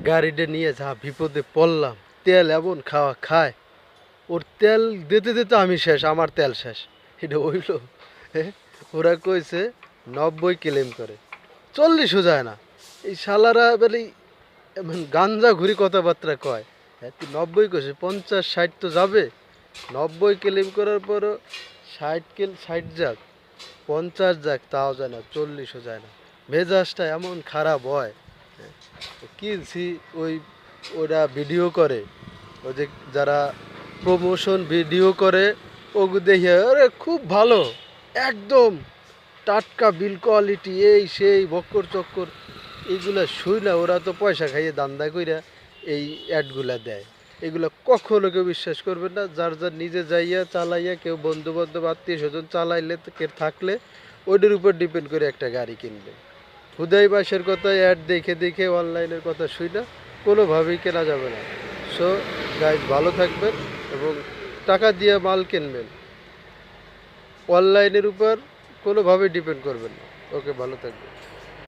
গাড়িটা নিয়ে যা বিপদে পড়লাম। তেল এমন খাওয়া খায়, ওর তেল দিতে দিতে আমি শেষ, আমার তেল শেষ। এটা হইল হ্যাঁ? ওরা কইছে 90 ক্লেম করে, 40ও যায় না। এই শালারা বলে গাঞ্জা ঘুরি কথাবার্তা কয়। হ্যাঁ, তুই 90 কইছে, 50-60 তো যাবে। 90 ক্লেম করার পরও 60 যাক, 50 যাক, তাও যায় না, 40ও যায় না। মেজাজটা এমন খারাপ হয়। হ্যাঁ, কিনছি ওই, ওরা ভিডিও করে, ওই যে যারা প্রমোশন ভিডিও করে, ওগু দেখে আরে খুব ভালো, একদম টাটকা বিল কোয়ালিটি, এই সেই বক্কর চক্কর। এইগুলা শুই না, ওরা তো পয়সা খাইয়ে দান্দা কইরা এই অ্যাডগুলা দেয়। এগুলো কখনো কেউ বিশ্বাস করবে না। যার যার নিজে যাইয়া চালাইয়া, কেউ বন্ধু বান্ধব আত্মীয় স্বজন চালাইলে থাকলে ওইটার উপর ডিপেন্ড করে একটা গাড়ি কিনবে। হুদাই বাসের কথা অ্যাড দেখে দেখে অনলাইনের কথা শুই না, কোনোভাবেই কেনা যাবে না। সো গাইজ, ভালো থাকবেন এবং টাকা দিয়ে মাল কিনবেন, অনলাইনের উপর কোনোভাবেই ডিপেন্ড করবেন না। ওকে, ভালো থাকবেন।